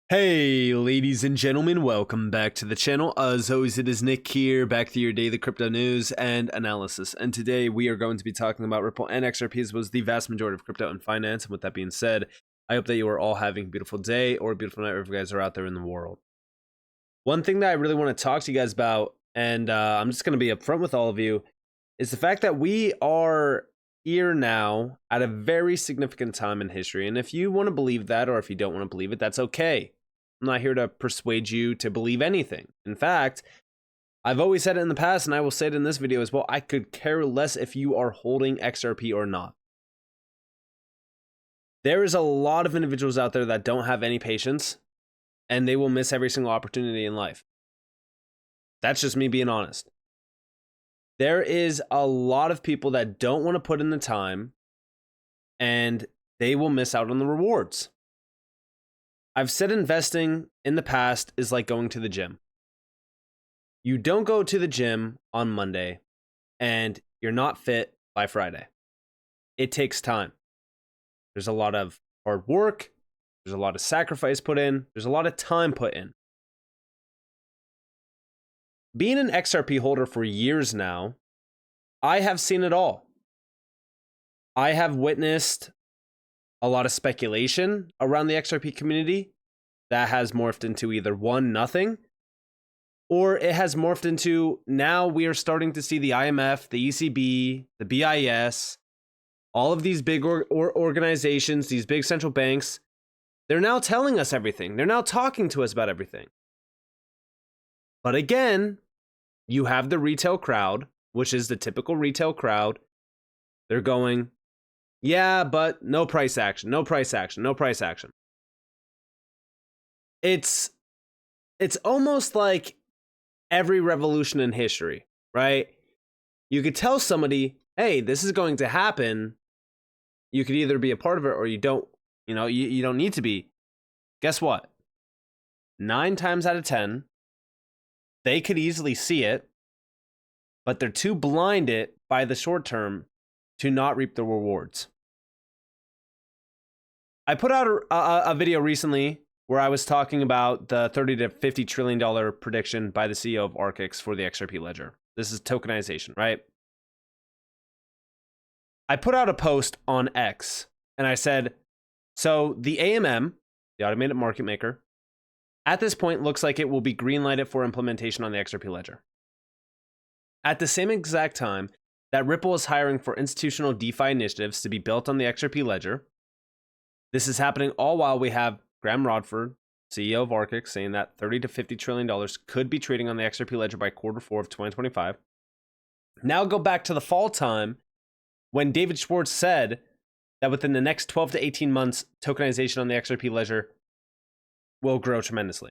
Hey ladies and gentlemen, welcome back to the channel. As always, it is Nick here, back to your daily crypto news and analysis. And today we are going to be talking about Ripple and XRP, as was the vast majority of crypto and finance. And with that being said, I hope that you are all having a beautiful day or a beautiful night wherever you guys are out there in the world. One thing that I really want to talk to you guys about, and I'm just going to be upfront with all of you, is the fact that we are here now at a very significant time in history. And if you want to believe that, or if you don't want to believe it, that's okay. I'm not here to persuade you to believe anything. In fact, I've always said it in the past, and I will say it in this video as well, I could care less if you are holding XRP or not. There is a lot of individuals out there that don't have any patience, and they will miss every single opportunity in life. That's just me being honest. There is a lot of people that don't want to put in the time, and they will miss out on the rewards. I've said investing in the past is like going to the gym. You don't go to the gym on Monday and you're not fit by Friday. It takes time. There's a lot of hard work. There's a lot of sacrifice put in. There's a lot of time put in. Being an XRP holder for years now, I have seen it all. I have witnessed a lot of speculation around the XRP community that has morphed into either one, nothing, or it has morphed into now we are starting to see the IMF, the ECB, the BIS, all of these big organizations, these big central banks, they're now telling us everything. They're now talking to us about everything. But again, you have the retail crowd, which is the typical retail crowd. They're going, yeah, but no price action, no price action, no price action. It's almost like every revolution in history, right? You could tell somebody, hey, this is going to happen. You could either be a part of it or you don't, you don't need to be. Guess what? 9 times out of 10, they could easily see it, but they're too blinded by the short term to not reap the rewards. I put out a video recently where I was talking about the $30 to $50 trillion prediction by the CEO of ARKX for the XRP Ledger. This is tokenization, right? I put out a post on X and I said, so the AMM, the automated market maker, at this point looks like it will be green-lighted for implementation on the XRP Ledger. At the same exact time that Ripple is hiring for institutional DeFi initiatives to be built on the XRP Ledger, this is happening all while we have Graham Rodford, CEO of ARKX, saying that $30 to $50 trillion could be trading on the XRP Ledger by Q4 of 2025. Now go back to the fall time when David Schwartz said that within the next 12 to 18 months, tokenization on the XRP Ledger will grow tremendously.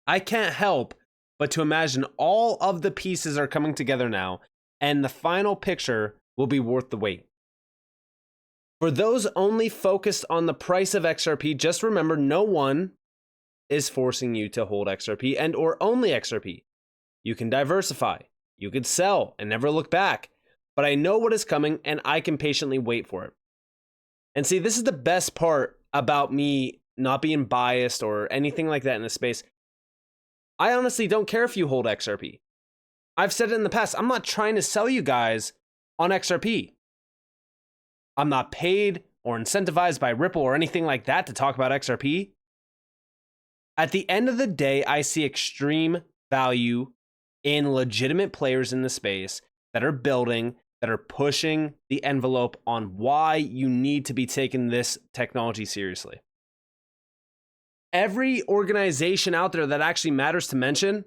I can't help but to imagine all of the pieces are coming together now, and the final picture will be worth the wait. For those only focused on the price of XRP, just remember no one is forcing you to hold XRP and or only XRP. You can diversify, you could sell and never look back, but I know what is coming and I can patiently wait for it. And see, this is the best part about me not being biased or anything like that in this space. I honestly don't care if you hold XRP. I've said it in the past, I'm not trying to sell you guys on XRP. I'm not paid or incentivized by Ripple or anything like that to talk about XRP. At the end of the day, I see extreme value in legitimate players in the space that are building, that are pushing the envelope on why you need to be taking this technology seriously. Every organization out there that actually matters to mention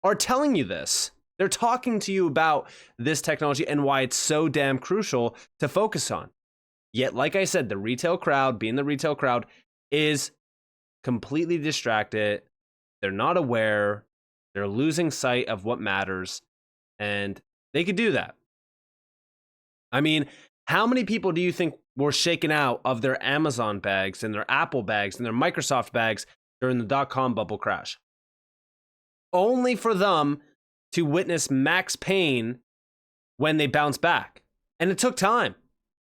are telling you this. They're talking to you about this technology and why it's so damn crucial to focus on. Yet, like I said, the retail crowd, being the retail crowd, is completely distracted. They're not aware. They're losing sight of what matters. And they could do that. I mean, how many people do you think were shaken out of their Amazon bags and their Apple bags and their Microsoft bags during the dot-com bubble crash? Only for them to witness max pain when they bounce back. And it took time.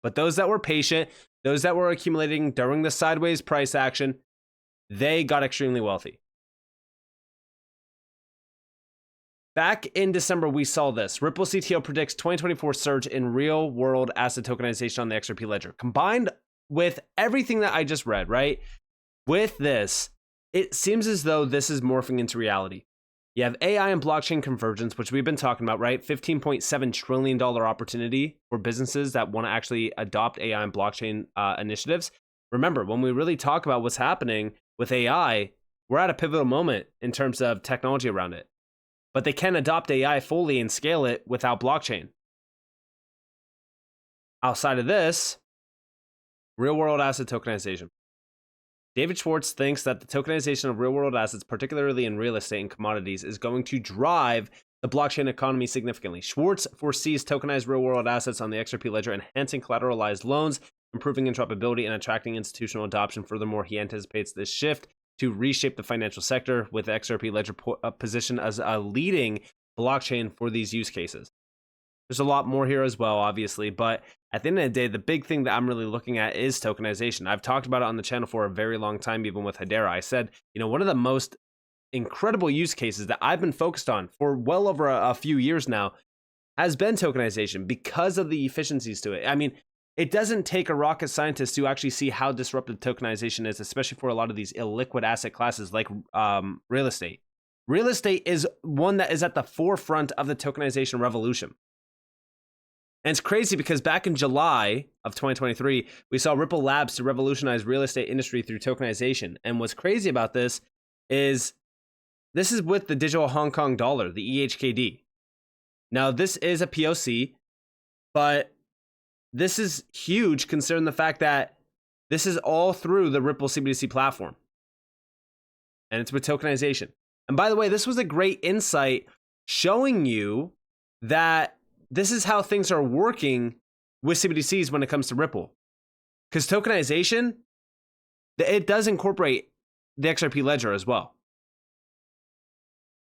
But those that were patient, those that were accumulating during the sideways price action, they got extremely wealthy. Back in December, we saw this. Ripple CTO predicts 2024 surge in real-world asset tokenization on the XRP Ledger. Combined with everything that I just read, right? With this, it seems as though this is morphing into reality. You have AI and blockchain convergence, which we've been talking about, right? $15.7 trillion opportunity for businesses that want to actually adopt AI and blockchain initiatives. Remember, when we really talk about what's happening with AI, we're at a pivotal moment in terms of technology around it. But they can adopt AI fully and scale it without blockchain. Outside of this, real-world asset tokenization. David Schwartz thinks that the tokenization of real-world assets, particularly in real estate and commodities, is going to drive the blockchain economy significantly. Schwartz foresees tokenized real-world assets on the XRP Ledger enhancing collateralized loans, improving interoperability, and attracting institutional adoption. Furthermore, he anticipates this shift to reshape the financial sector, with the XRP Ledger position as a leading blockchain for these use cases. There's a lot more here as well, obviously, but at the end of the day, the big thing that I'm really looking at is tokenization. I've talked about it on the channel for a very long time, even with Hedera. I said, one of the most incredible use cases that I've been focused on for well over a few years now has been tokenization because of the efficiencies to it. I mean, it doesn't take a rocket scientist to actually see how disruptive tokenization is, especially for a lot of these illiquid asset classes like real estate. Real estate is one that is at the forefront of the tokenization revolution. And it's crazy because back in July of 2023, we saw Ripple Labs to revolutionize real estate industry through tokenization. And what's crazy about this is with the digital Hong Kong dollar, the EHKD. Now, this is a POC, but this is huge considering the fact that this is all through the Ripple CBDC platform. And it's with tokenization. And by the way, this was a great insight showing you that this is how things are working with CBDCs when it comes to Ripple. Because tokenization, it does incorporate the XRP Ledger as well.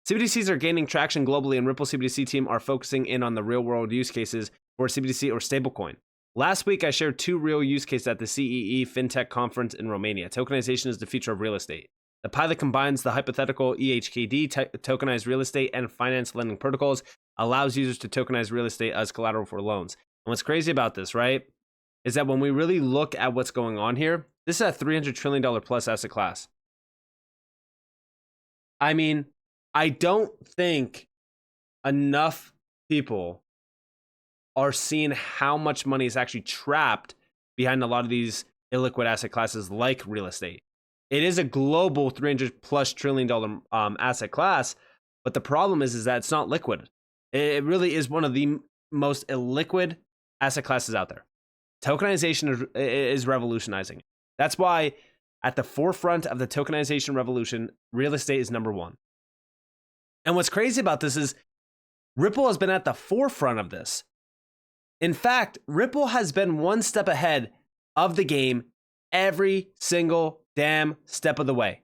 CBDCs are gaining traction globally, and Ripple CBDC team are focusing in on the real-world use cases for CBDC or stablecoin. Last week, I shared 2 real use cases at the CEE FinTech conference in Romania. Tokenization is the future of real estate. The pilot combines the hypothetical EHKD, tokenized real estate, and finance lending protocols, allows users to tokenize real estate as collateral for loans. And what's crazy about this, right, is that when we really look at what's going on here, this is a $300 trillion plus asset class. I mean, I don't think enough people are seeing how much money is actually trapped behind a lot of these illiquid asset classes like real estate. It is a global $300+ trillion asset class, but the problem is that it's not liquid. It really is one of the most illiquid asset classes out there. Tokenization is revolutionizing. That's why at the forefront of the tokenization revolution, real estate is number one. And what's crazy about this is Ripple has been at the forefront of this. In fact, Ripple has been one step ahead of the game every single damn step of the way.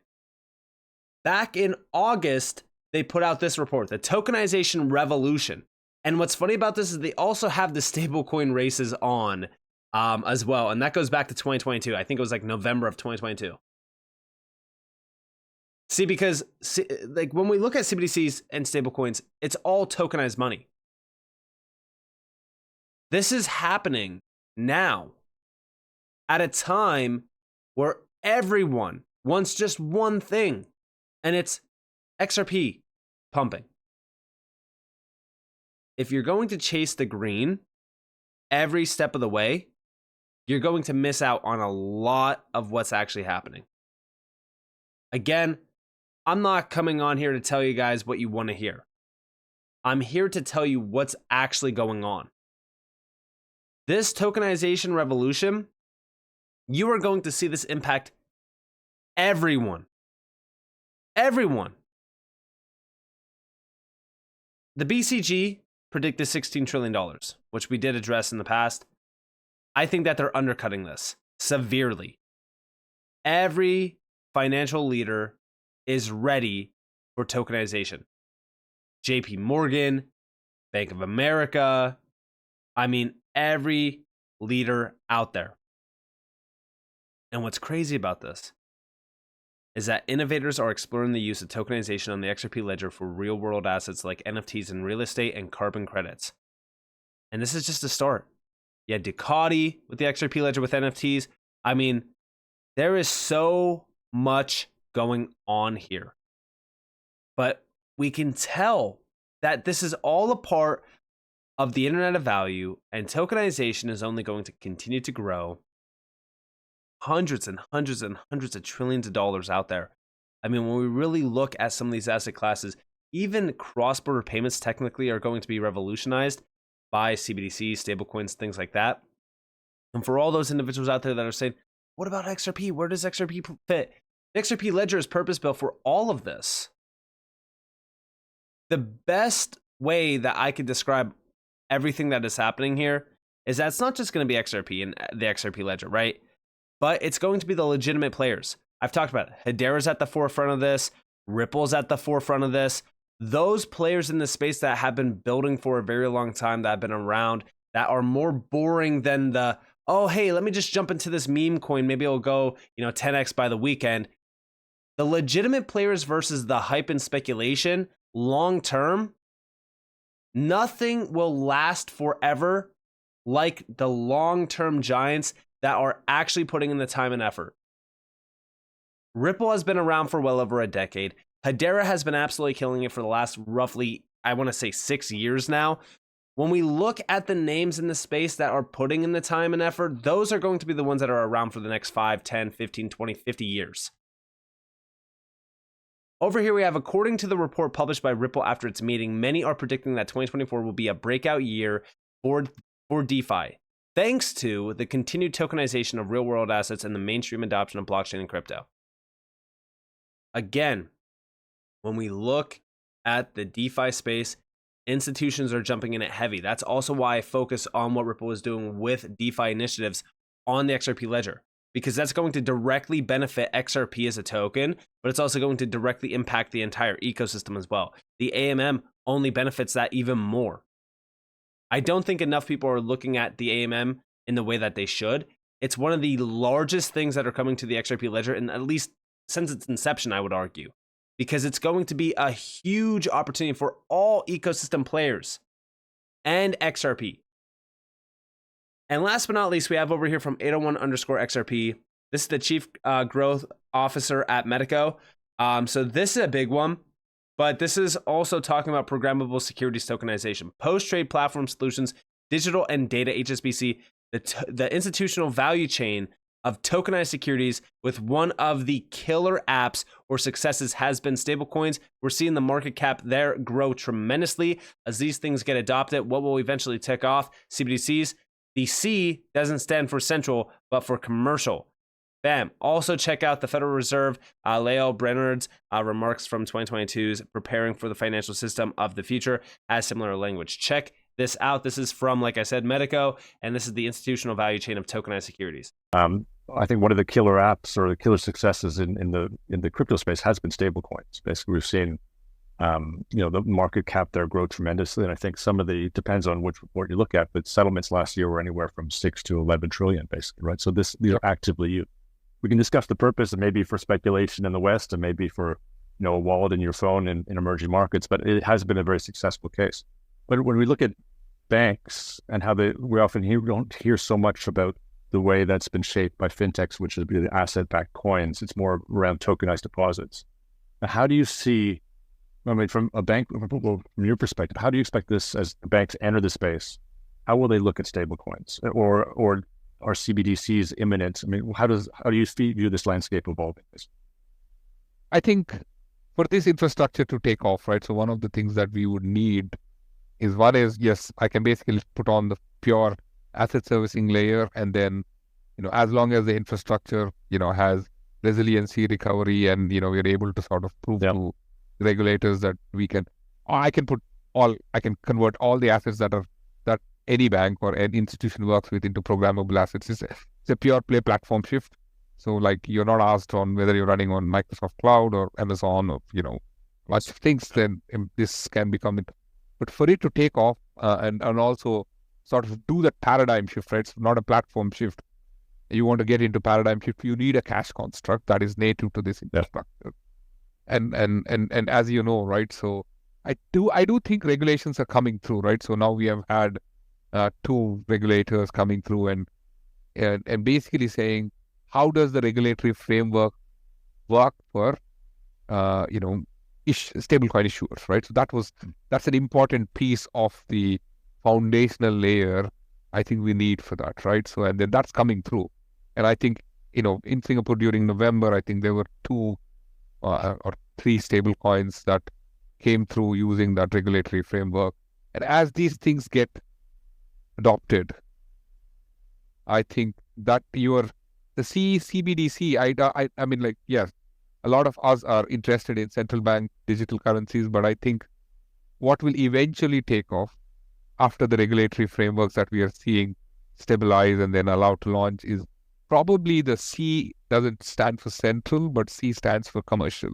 Back in August, they put out this report, the Tokenization Revolution. And what's funny about this is they also have the stablecoin races on as well. And that goes back to 2022. I think it was like November of 2022. See, because like when we look at CBDCs and stablecoins, it's all tokenized money. This is happening now at a time where everyone wants just one thing, and it's XRP pumping. If you're going to chase the green every step of the way, you're going to miss out on a lot of what's actually happening. Again, I'm not coming on here to tell you guys what you want to hear. I'm here to tell you what's actually going on. This tokenization revolution, you are going to see this impact everyone. Everyone. The BCG predicted $16 trillion, which we did address in the past. I think that they're undercutting this severely. Every financial leader is ready for tokenization. JP Morgan, Bank of America, I mean, every leader out there. And what's crazy about this is that innovators are exploring the use of tokenization on the XRP Ledger for real-world assets like NFTs in real estate and carbon credits. And this is just a start. You had Ducati with the XRP Ledger with NFTs. I mean, there is so much going on here. But we can tell that this is all a part of the Internet of Value, and tokenization is only going to continue to grow. Hundreds and hundreds and hundreds of trillions of dollars out there. I mean, when we really look at some of these asset classes, even cross-border payments technically are going to be revolutionized by CBDCs, stablecoins, things like that. And for all those individuals out there that are saying, what about XRP? Where does XRP fit? The XRP Ledger is purpose-built for all of this. The best way that I could describe everything that is happening here is that it's not just going to be XRP and the XRP Ledger, right? But it's going to be the legitimate players. I've talked about it. Hedera's at the forefront of this. Ripple's at the forefront of this. Those players in the space that have been building for a very long time, that have been around, that are more boring than the, oh, hey, let me just jump into this meme coin. Maybe it'll go, 10x by the weekend. The legitimate players versus the hype and speculation, long term, nothing will last forever like the long-term giants that are actually putting in the time and effort. Ripple has been around for well over a decade. Hedera has been absolutely killing it for the last roughly, I want to say 6 years now. When we look at the names in the space that are putting in the time and effort, those are going to be the ones that are around for the next 5, 10, 15, 20, 50 years. Over here we have, according to the report published by Ripple after its meeting, many are predicting that 2024 will be a breakout year for DeFi, thanks to the continued tokenization of real-world assets and the mainstream adoption of blockchain and crypto. Again, when we look at the DeFi space, institutions are jumping in it heavy. That's also why I focus on what Ripple is doing with DeFi initiatives on the XRP Ledger, because that's going to directly benefit XRP as a token, but it's also going to directly impact the entire ecosystem as well. The AMM only benefits that even more. I don't think enough people are looking at the AMM in the way that they should. It's one of the largest things that are coming to the XRP Ledger, and at least since its inception, I would argue, because it's going to be a huge opportunity for all ecosystem players and XRP. And last but not least, we have over here from 801_XRP. This is the Chief Growth Officer at Medico. So this is a big one, but this is also talking about programmable securities tokenization, post-trade platform solutions, digital and data HSBC, the institutional value chain of tokenized securities with one of the killer apps or successes has been stablecoins. We're seeing the market cap there grow tremendously as these things get adopted. What will eventually take off? CBDCs. The C doesn't stand for central, but for commercial. Bam. Also check out the Federal Reserve, Leo Brennard's remarks from 2022's Preparing for the Financial System of the Future as similar language. Check this out. This is from, like I said, Medico, and this is the institutional value chain of tokenized securities. I think one of the killer apps or the killer successes in the crypto space has been stablecoins. Basically, we've seen the market cap there grow tremendously, and I think some of depends on which report you look at, but settlements last year were anywhere from 6 to 11 trillion, basically, right? So these are actively used. We can discuss the purpose, and maybe for speculation in the West, and maybe for a wallet in your phone in emerging markets, but it has been a very successful case. But when we look at banks and how we often don't hear so much about the way that's been shaped by fintechs, which is the asset-backed coins. It's more around tokenized deposits. Now, how do you see, from a bank, from your perspective, how do you expect this as the banks enter the space? How will they look at stablecoins, or are CBDCs imminent? How do you view this landscape evolving? I think for this infrastructure to take off, right? So one of the things that we would need is, one is, yes, I can basically put on the pure asset servicing layer, and then, as long as the infrastructure, has resiliency, recovery, and, we're able to sort of prove to regulators that I can convert all the assets that any bank or an institution works with into programmable assets. It's a pure play platform shift. So you're not asked on whether you're running on Microsoft Cloud or Amazon or, lots of things, then this can become it. But for it to take off and also sort of do that paradigm shift, right? So not a platform shift. you want to get into paradigm shift, you need a cash construct that is native to this infrastructure. And as you know, right? So I do think regulations are coming through, right? So now we have had 2 regulators coming through and basically saying, how does the regulatory framework work for stablecoin issuers, right? So that's an important piece of the foundational layer I think we need for that, right? So and then that's coming through, and I think in Singapore during November, I think there were 2 or 3 stablecoins that came through using that regulatory framework, and as these things get adopted, I think that the CBDC, I mean, like, yes, a lot of us are interested in central bank digital currencies, but I think what will eventually take off after the regulatory frameworks that we are seeing stabilize and then allowed to launch is probably the C doesn't stand for central, but C stands for commercial.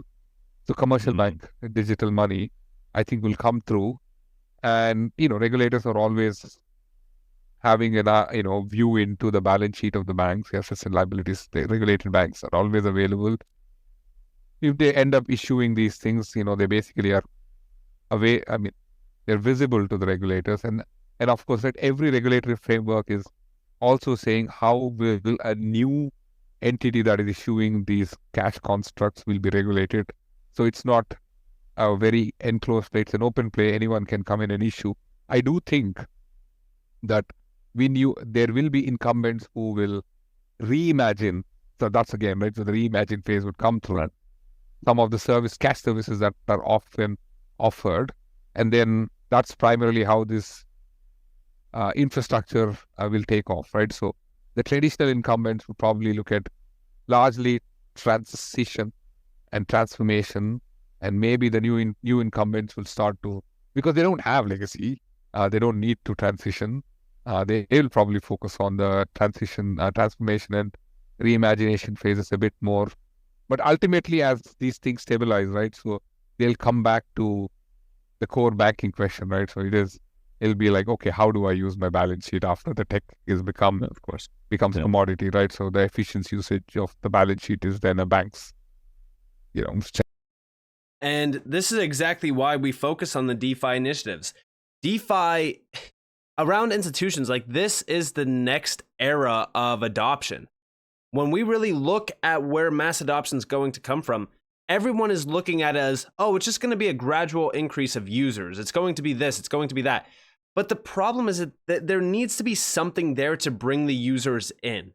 So commercial bank digital money, I think, will come through, and regulators are always having a view into the balance sheet of the banks, assets and liabilities. The regulated banks are always available. If they end up issuing these things, they basically are away. I mean, they're visible to the regulators, and of course, that every regulatory framework is also saying how will a new entity that is issuing these cash constructs will be regulated. So it's not a very enclosed play; it's an open play. Anyone can come in and issue. I do think that there will be incumbents who will reimagine. So that's again, right? So the reimagine phase would come through. Right. Some of the cash services that are often offered, and then that's primarily how this infrastructure will take off, right? So the traditional incumbents would probably look at largely transition and transformation, and maybe the new incumbents will start to, because they don't have legacy, they don't need to transition. They will probably focus on the transformation and reimagination phases a bit more. But ultimately, as these things stabilize, right, so they'll come back to the core banking question, right? So it'll be like, okay, how do I use my balance sheet after the tech becomes commodity, right? So the efficient usage of the balance sheet is then a bank's, And this is exactly why we focus on the DeFi initiatives. DeFi around institutions, like, this is the next era of adoption. When we really look at where mass adoption is going to come from, everyone is looking at it as, oh, it's just going to be a gradual increase of users. It's going to be this, it's going to be that. But the problem is that there needs to be something there to bring the users in.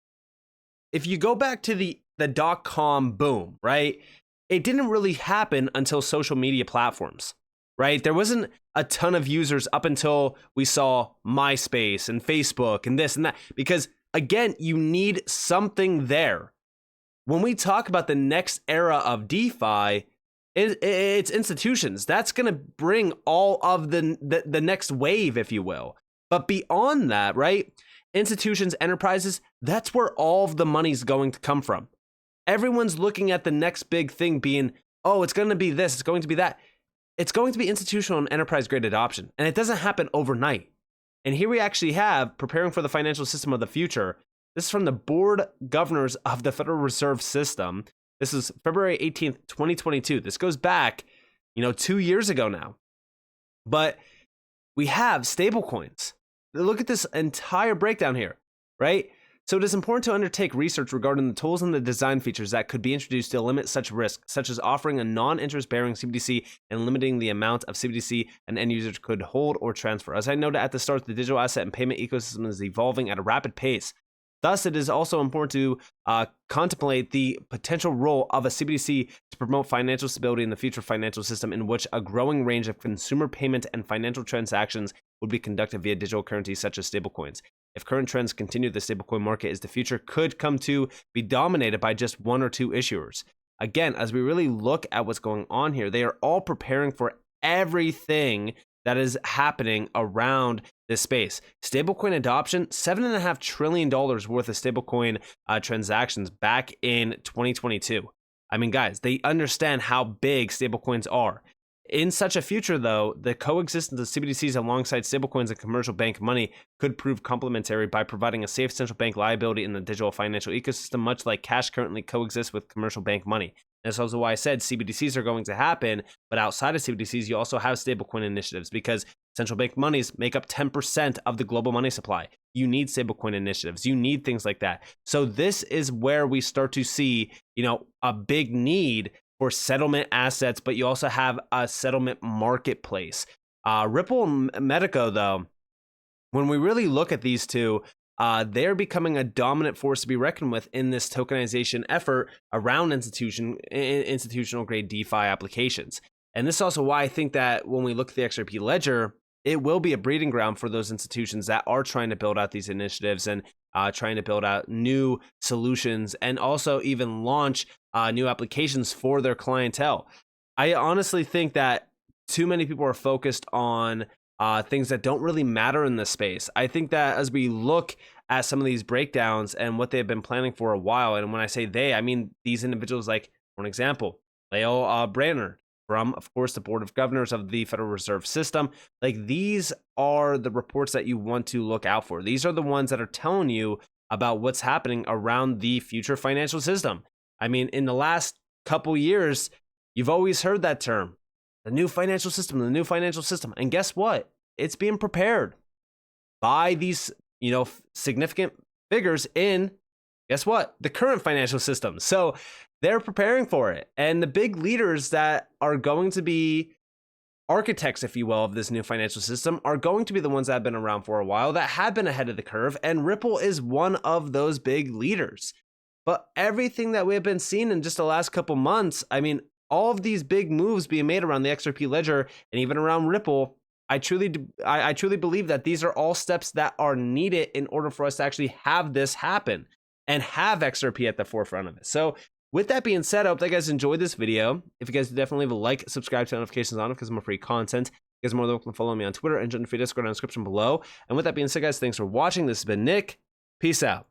If you go back to the dot-com boom, right? It didn't really happen until social media platforms, right? There wasn't a ton of users up until we saw MySpace and Facebook and this and that, because again, you need something there. When we talk about the next era of DeFi, it's institutions. That's going to bring all of the next wave, if you will. But beyond that, right? Institutions, enterprises, that's where all of the money's going to come from. Everyone's looking at the next big thing being, oh, it's going to be this, it's going to be that. It's going to be institutional and enterprise grade adoption. And it doesn't happen overnight. And here we actually have preparing for the financial system of the future. This is from the board governors of the Federal Reserve System. This is February 18th, 2022. This goes back, 2 years ago now. But we have stablecoins. Look at this entire breakdown here, right? So it is important to undertake research regarding the tools and the design features that could be introduced to limit such risk, such as offering a non-interest-bearing CBDC and limiting the amount of CBDC an end user could hold or transfer. As I noted at the start, the digital asset and payment ecosystem is evolving at a rapid pace. Thus, it is also important to contemplate the potential role of a CBDC to promote financial stability in the future financial system, in which a growing range of consumer payment and financial transactions would be conducted via digital currencies such as stablecoins. If current trends continue, the stablecoin market the future could come to be dominated by just one or two issuers. Again, as we really look at what's going on here, they are all preparing for everything that is happening around this space. Stablecoin adoption, $7.5 trillion worth of stablecoin transactions back in 2022. I mean, guys, they understand how big stablecoins are. In such a future, though, the coexistence of CBDCs alongside stablecoins and commercial bank money could prove complementary by providing a safe central bank liability in the digital financial ecosystem, much like cash currently coexists with commercial bank money. That's also why I said CBDCs are going to happen, but outside of CBDCs, you also have stablecoin initiatives because central bank monies make up 10% of the global money supply. You need stablecoin initiatives. You need things like that. So this is where we start to see, a big need for settlement assets, but you also have a settlement marketplace. Ripple and Medico, though, when we really look at these two, they're becoming a dominant force to be reckoned with in this tokenization effort around institutional grade DeFi applications. And this is also why I think that when we look at the XRP Ledger, it will be a breeding ground for those institutions that are trying to build out these initiatives and trying to build out new solutions and also even launch new applications for their clientele. I honestly think that too many people are focused on things that don't really matter in this space. I think that as we look at some of these breakdowns and what they've been planning for a while, and when I say they, I mean these individuals, like, for an example, Leo Brainerd, from, of course, the Board of Governors of the Federal Reserve System. Like, these are the reports that you want to look out for. These are the ones that are telling you about what's happening around the future financial system. I mean, in the last couple years, you've always heard that term, the new financial system, the new financial system. And guess what? It's being prepared by these, significant figures in, guess what? The current financial system. So they're preparing for it. And the big leaders that are going to be architects, if you will, of this new financial system are going to be the ones that have been around for a while, that have been ahead of the curve. And Ripple is one of those big leaders. But everything that we have been seeing in just the last couple months, I mean, all of these big moves being made around the XRP Ledger and even around Ripple, I truly believe that these are all steps that are needed in order for us to actually have this happen and have XRP at the forefront of it. So with that being said, I hope that you guys enjoyed this video. If you guys definitely leave a like, subscribe to notifications on because more free content. You guys are more than welcome to follow me on Twitter and join the free Discord in the description below. And with that being said, guys, thanks for watching. This has been Nick. Peace out.